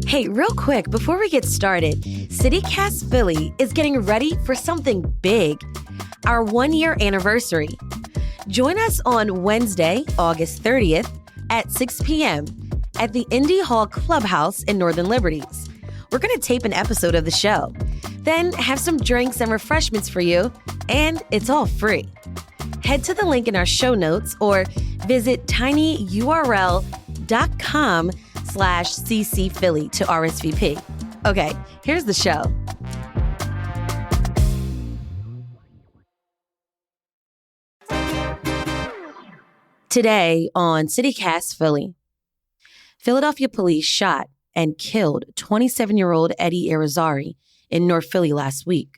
Hey, real quick, before we get started, CityCast Philly is getting ready for something big, our 1-year anniversary. Join us on Wednesday, August 30th at 6 p.m. at the Indy Hall Clubhouse in Northern Liberties. We're going to tape an episode of the show, then have some drinks and refreshments for you, and it's all free. Head to the link in our show notes or visit tinyurl.com/CC Philly to RSVP. Okay, here's the show. Today on CityCast Philly, Philadelphia police shot and killed 27-year-old Eddie Irizarry in North Philly last week.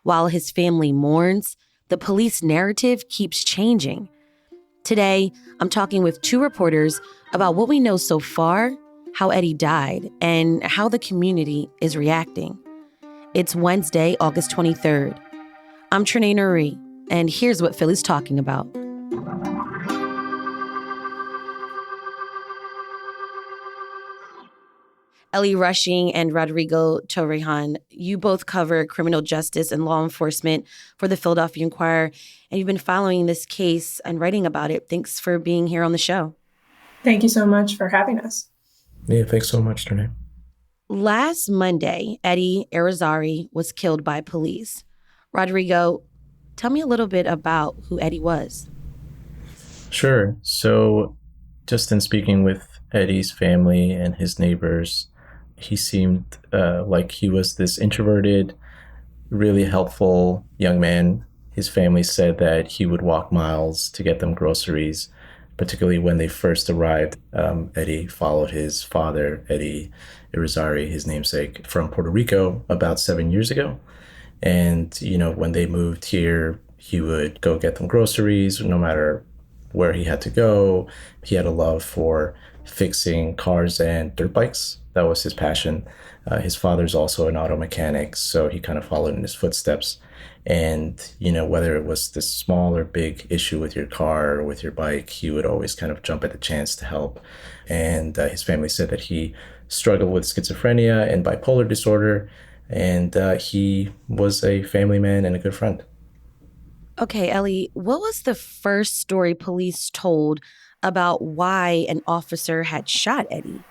While his family mourns, the police narrative keeps changing. Today, I'm talking with two reporters about what we know so far, how Eddie died, and how the community is reacting. It's Wednesday, August 23rd. I'm Trenae Nuri, and here's what Philly's talking about. Ellie Rushing and Rodrigo Torrejón, you both cover criminal justice and law enforcement for the Philadelphia Inquirer, and you've been following this case and writing about it. Thanks for being here on the show. Thank you so much for having us. Yeah, thanks so much, Trenae. Last Monday, Eddie Irizarry was killed by police. Rodrigo, tell me a little bit about who Eddie was. Sure. So just in speaking with Eddie's family and his neighbors, he seemed like he was this introverted, really helpful young man. His family said that he would walk miles to get them groceries, particularly when they first arrived. Eddie followed his father, Eddie Irizarry, his namesake, from Puerto Rico about 7 years ago. And, when they moved here, he would go get them groceries no matter where he had to go. He had a love for fixing cars and dirt bikes. That was his passion. His father's also an auto mechanic, so he kind of followed in his footsteps. And, whether it was this small or big issue with your car or with your bike, he would always kind of jump at the chance to help. And his family said that he struggled with schizophrenia and bipolar disorder, and he was a family man and a good friend. Okay, Ellie, what was the first story police told about why an officer had shot Eddie?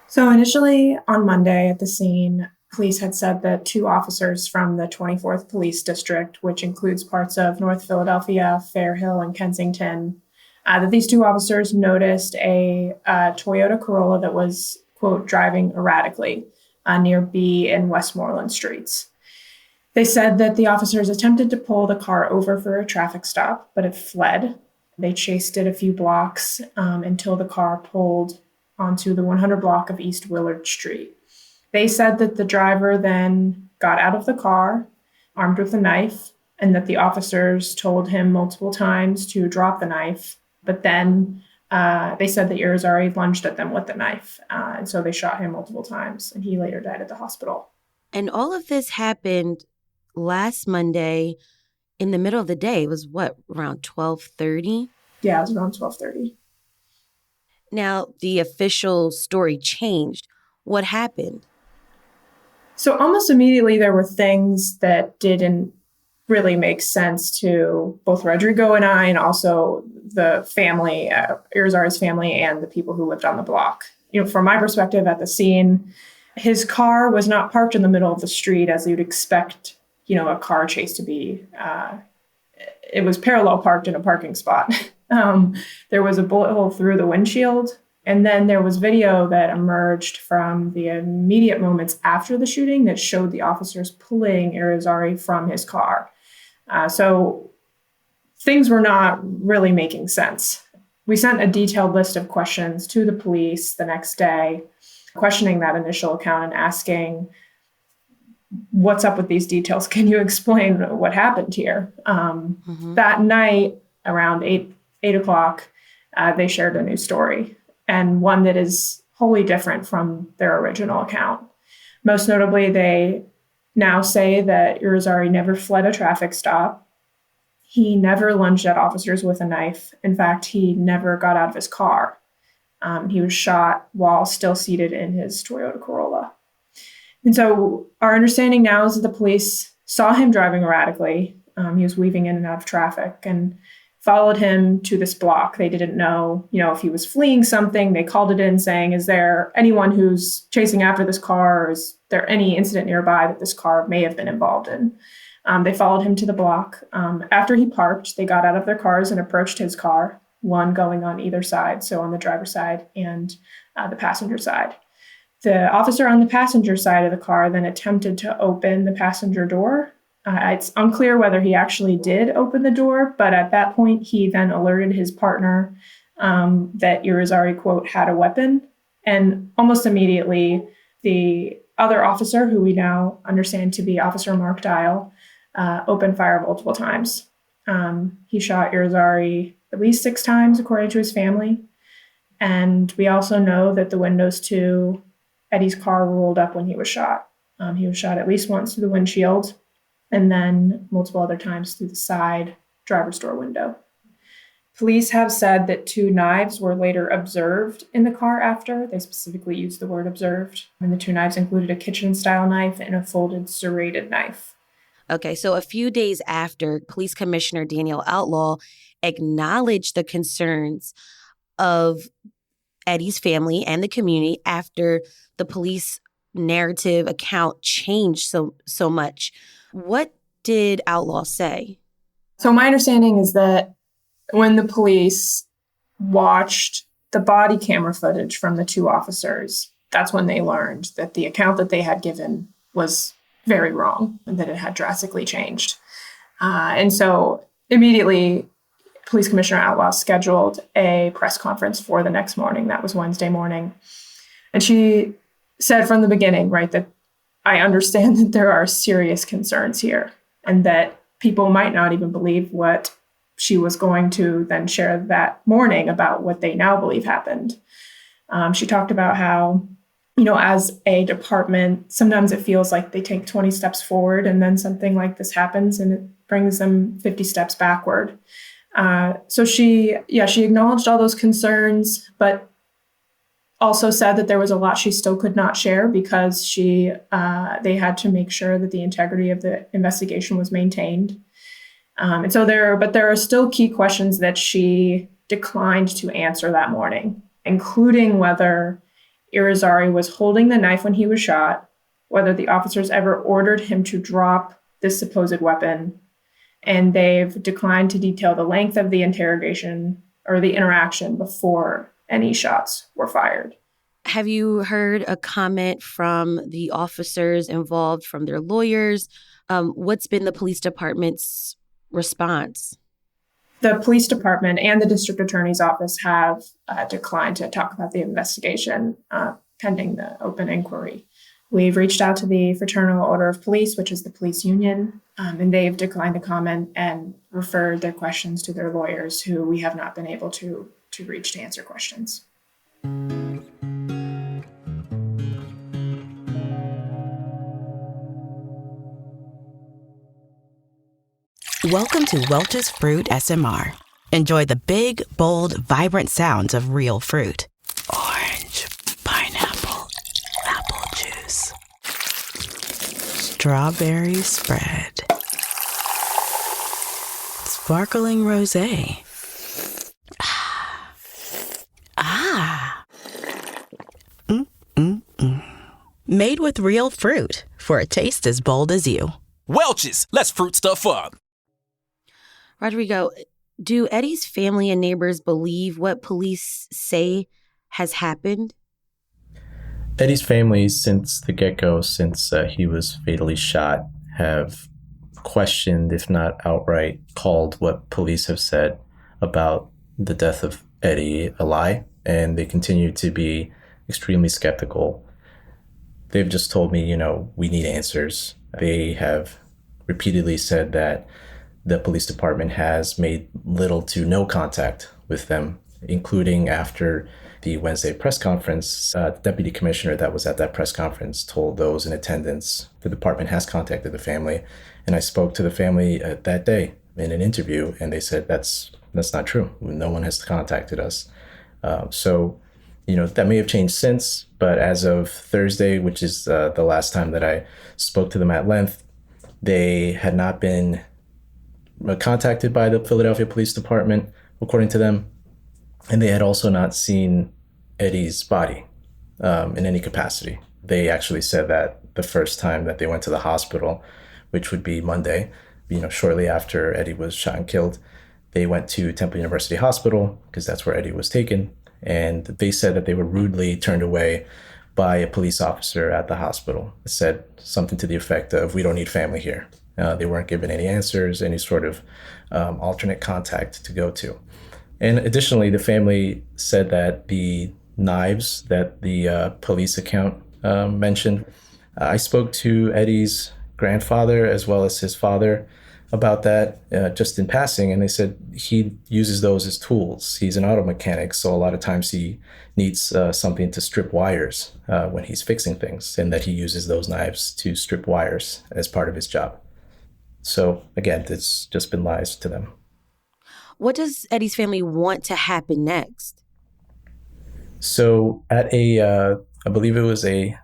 So initially on Monday at the scene, police had said that two officers from the 24th Police District, which includes parts of North Philadelphia, Fair Hill, and Kensington, that these two officers noticed a Toyota Corolla that was, quote, driving erratically near B and Westmoreland streets. They said that the officers attempted to pull the car over for a traffic stop, but it fled. They chased it a few blocks until the car pulled onto the 100 block of East Willard Street. They said that the driver then got out of the car, armed with a knife, and that the officers told him multiple times to drop the knife. But then they said that Irizarry lunged at them with the knife, and so they shot him multiple times, and he later died at the hospital. And all of this happened last Monday in the middle of the day. It was around 12:30? Yeah, it was around 12:30. Now, the official story changed. What happened? So almost immediately, there were things that didn't really make sense to both Rodrigo and I, and also the family, Irizarry's family, and the people who lived on the block. From my perspective at the scene, his car was not parked in the middle of the street as you'd expect, a car chase to be. It was parallel parked in a parking spot. There was a bullet hole through the windshield. And then there was video that emerged from the immediate moments after the shooting that showed the officers pulling Irizarry from his car. So things were not really making sense. We sent a detailed list of questions to the police the next day, questioning that initial account and asking, what's up with these details? Can you explain what happened here? That night, around 8 o'clock, they shared a new story, and one that is wholly different from their original account. Most notably, they now say that Irizarry never fled a traffic stop. He never lunged at officers with a knife. In fact, he never got out of his car. He was shot while still seated in his Toyota Corolla. And so our understanding now is that the police saw him driving erratically. He was weaving in and out of traffic and followed him to this block. They didn't know, if he was fleeing something. They called it in saying, is there anyone who's chasing after this car? Or is there any incident nearby that this car may have been involved in? They followed him to the block. After he parked, they got out of their cars and approached his car, one going on either side, so on the driver's side and the passenger side. The officer on the passenger side of the car then attempted to open the passenger door. It's unclear whether he actually did open the door, but at that point, he then alerted his partner that Irizarry, quote, had a weapon. And almost immediately, the other officer, who we now understand to be Officer Mark Dial, opened fire multiple times. He shot Irizarry at least 6 times, according to his family. And we also know that the windows to Eddie's car rolled up when he was shot. He was shot at least once through the windshield, and then multiple other times through the side driver's door window. Police have said that 2 knives were later observed in the car after. They specifically used the word observed. And the 2 knives included a kitchen-style knife and a folded serrated knife. Okay, so a few days after, Police Commissioner Daniel Outlaw acknowledged the concerns of Eddie's family and the community after the police narrative account changed so much. What did Outlaw say? So my understanding is that when the police watched the body camera footage from the 2 officers, that's when they learned that the account that they had given was very wrong and that it had drastically changed. And so immediately, Police Commissioner Outlaw scheduled a press conference for the next morning. That was Wednesday morning. And she said from the beginning, right, that I understand that there are serious concerns here and that people might not even believe what she was going to then share that morning about what they now believe happened. She talked about how, as a department, sometimes it feels like they take 20 steps forward and then something like this happens and it brings them 50 steps backward. So she acknowledged all those concerns, but also said that there was a lot she still could not share because they had to make sure that the integrity of the investigation was maintained. And so there are still key questions that she declined to answer that morning, including whether Irizarry was holding the knife when he was shot, whether the officers ever ordered him to drop this supposed weapon, and they've declined to detail the length of the interrogation or the interaction before any shots were fired. Have you heard a comment from the officers involved, from their lawyers? What's been the police department's response? The police department and the district attorney's office have declined to talk about the investigation pending the open inquiry. We've reached out to the Fraternal Order of Police, which is the police union, and they've declined to comment and referred their questions to their lawyers, who we have not been able to reach to answer questions. Welcome to Welch's Fruit SMR. Enjoy the big, bold, vibrant sounds of real fruit. Orange, pineapple, apple juice. Strawberry spread. Sparkling rosé. Made with real fruit for a taste as bold as you. Welch's, let's fruit stuff up. Rodrigo, do Eddie's family and neighbors believe what police say has happened? Eddie's family, since the get-go, since he was fatally shot, have questioned, if not outright called what police have said about the death of Eddie a lie, and they continue to be extremely skeptical. They've just told me, we need answers. They have repeatedly said that the police department has made little to no contact with them, including after the Wednesday press conference. The deputy commissioner that was at that press conference told those in attendance the department has contacted the family. And I spoke to the family that day in an interview, and they said that's not true. No one has contacted us. So That may have changed since, but as of Thursday, which is the last time that I spoke to them at length, they had not been contacted by the Philadelphia Police Department, according to them, and they had also not seen Eddie's body in any capacity. They actually said that the first time that they went to the hospital, which would be Monday, shortly after Eddie was shot and killed, they went to Temple University Hospital because that's where Eddie was taken. And they said that they were rudely turned away by a police officer at the hospital. It said something to the effect of, "We don't need family here." They weren't given any answers, any sort of alternate contact to go to. And additionally, the family said that the knives that the police account mentioned, I spoke to Eddie's grandfather as well as his father about that just in passing, and they said he uses those as tools. He's an auto mechanic, so a lot of times he needs something to strip wires when he's fixing things, and that he uses those knives to strip wires as part of his job. So again, it's just been lies to them. What does Eddie's family want to happen next? So at I believe it was a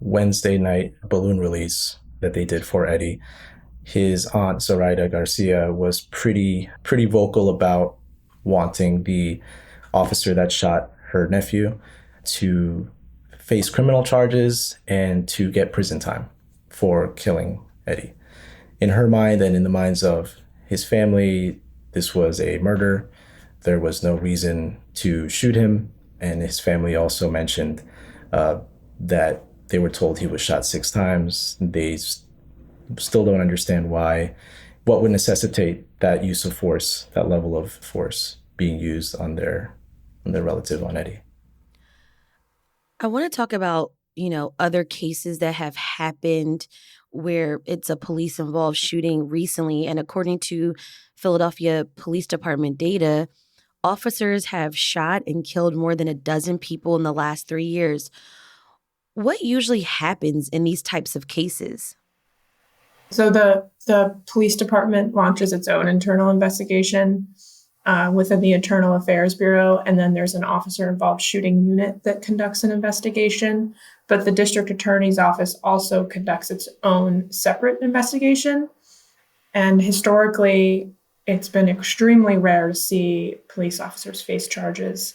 Wednesday night balloon release that they did for Eddie, his aunt, Zoraida Garcia, was pretty vocal about wanting the officer that shot her nephew to face criminal charges and to get prison time for killing Eddie. In her mind and in the minds of his family, this was a murder. There was no reason to shoot him. And his family also mentioned that they were told he was shot 6 times. They still don't understand what would necessitate that use of force, that level of force being used on their relative, on Eddie. I want to talk about, other cases that have happened where it's a police-involved shooting recently. And according to Philadelphia Police Department data, officers have shot and killed more than a dozen people in the last 3 years. What usually happens in these types of cases? So the police department launches its own internal investigation within the Internal Affairs Bureau, and then there's an officer-involved shooting unit that conducts an investigation. But the district attorney's office also conducts its own separate investigation. And historically, it's been extremely rare to see police officers face charges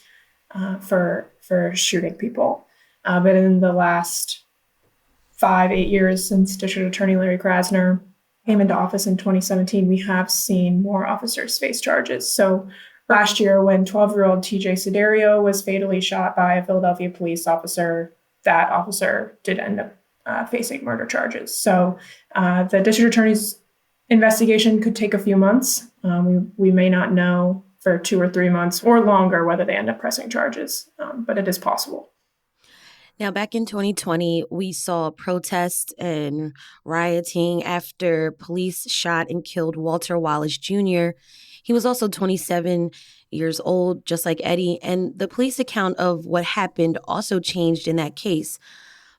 for shooting people. But in the last 5-8 years since District Attorney Larry Krasner came into office in 2017, we have seen more officers face charges. So last year, when 12-year-old TJ Siderio was fatally shot by a Philadelphia police officer, that officer did end up facing murder charges. So the district attorney's investigation could take a few months. We may not know for 2 or 3 months or longer whether they end up pressing charges, but it is possible. Now, back in 2020, we saw protests and rioting after police shot and killed Walter Wallace Jr. He was also 27 years old, just like Eddie, and the police account of what happened also changed in that case.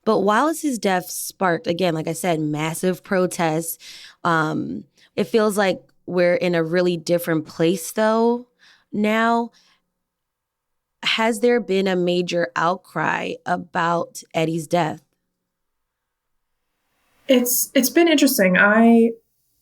But Wallace's death sparked, again, like I said, massive protests. It feels like we're in a really different place, though, now. Has there been a major outcry about Eddie's death? It's been interesting. I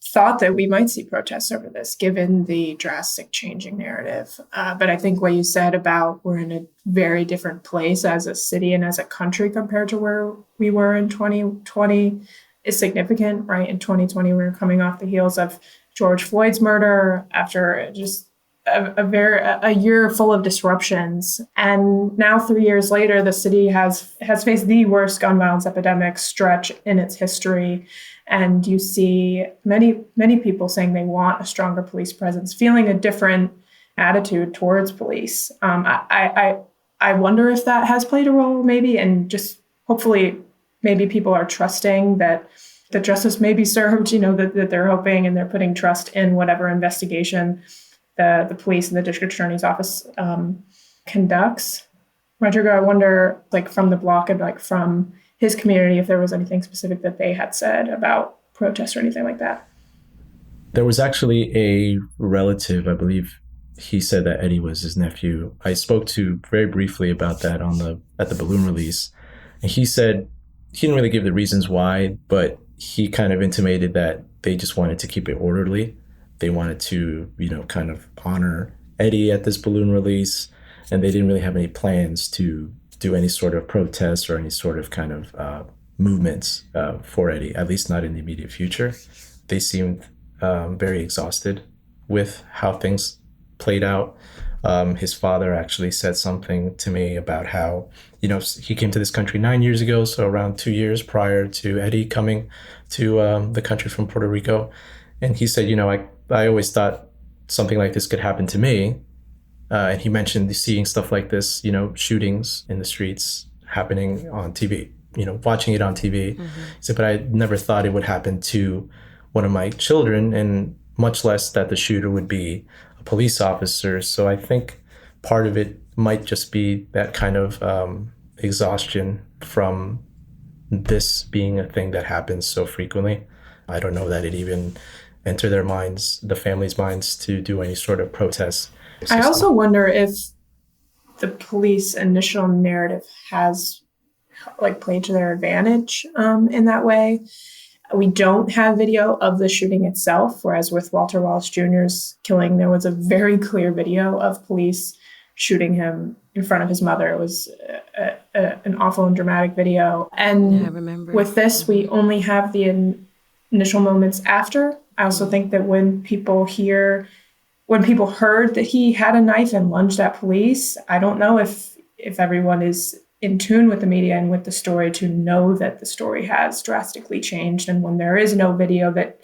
thought that we might see protests over this, given the drastic changing narrative. But I think what you said about we're in a very different place as a city and as a country compared to where we were in 2020 is significant, right? In 2020, we were coming off the heels of George Floyd's murder after just a year full of disruptions. And now 3 years later, the city has faced the worst gun violence epidemic stretch in its history. And you see many people saying they want a stronger police presence, feeling a different attitude towards police. I wonder if that has played a role maybe, and just hopefully maybe people are trusting that the justice may be served, that they're hoping and they're putting trust in whatever investigation the police and the district attorney's office conducts. Rodrigo, I wonder, from the block and from his community, if there was anything specific that they had said about protests or anything like that. There was actually a relative, I believe he said that Eddie was his nephew. I spoke to very briefly about that at the balloon release. And he said he didn't really give the reasons why, but he kind of intimated that they just wanted to keep it orderly. They wanted to, kind of honor Eddie at this balloon release. And they didn't really have any plans to do any sort of protests or any sort of kind of movements for Eddie, at least not in the immediate future. They seemed very exhausted with how things played out. His father actually said something to me about how, he came to this country 9 years ago, so around 2 years prior to Eddie coming to the country from Puerto Rico. And he said, I always thought something like this could happen to me. And he mentioned seeing stuff like this, shootings in the streets happening on TV, watching it on TV. Mm-hmm. He said, but I never thought it would happen to one of my children, and much less that the shooter would be a police officer. So I think part of it might just be that kind of exhaustion from this being a thing that happens so frequently. I don't know that it even entered their minds, the family's minds, to do any sort of protest. I also wonder if the police initial narrative has played to their advantage in that way. We don't have video of the shooting itself, whereas with Walter Wallace Jr.'s killing, there was a very clear video of police shooting him in front of his mother. It was an awful and dramatic video. And yeah, I remember. With this, we only have the initial moments after. I also think that when people heard that he had a knife and lunged at police, I don't know if everyone is in tune with the media and with the story to know that the story has drastically changed. And when there is no video that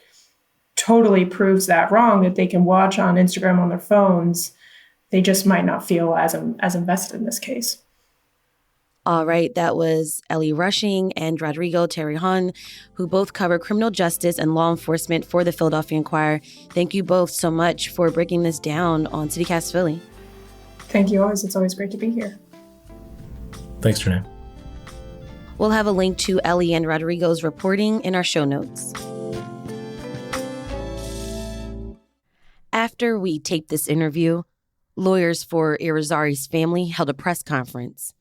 totally proves that wrong, that they can watch on Instagram on their phones, they just might not feel as invested in this case. All right, that was Ellie Rushing and Rodrigo Torrejón, who both cover criminal justice and law enforcement for the Philadelphia Inquirer. Thank you both so much for breaking this down on CityCast Philly. Thank you always. It's always great to be here. Thanks, Trenae. We'll have a link to Ellie and Rodrigo's reporting in our show notes. After we taped this interview, lawyers for Irizarry's family held a press conference.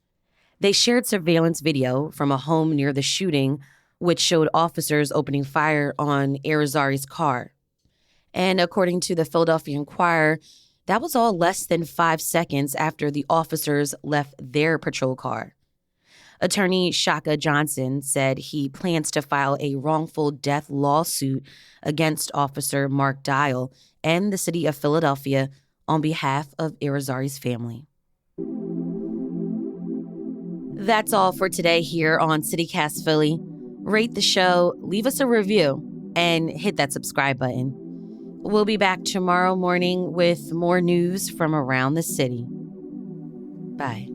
They shared surveillance video from a home near the shooting, which showed officers opening fire on Irizarry's car. And according to the Philadelphia Inquirer, that was all less than 5 seconds after the officers left their patrol car. Attorney Shaka Johnson said he plans to file a wrongful death lawsuit against Officer Mark Dial and the city of Philadelphia on behalf of Irizarry's family. That's all for today here on CityCast Philly. Rate the show, leave us a review, and hit that subscribe button. We'll be back tomorrow morning with more news from around the city. Bye.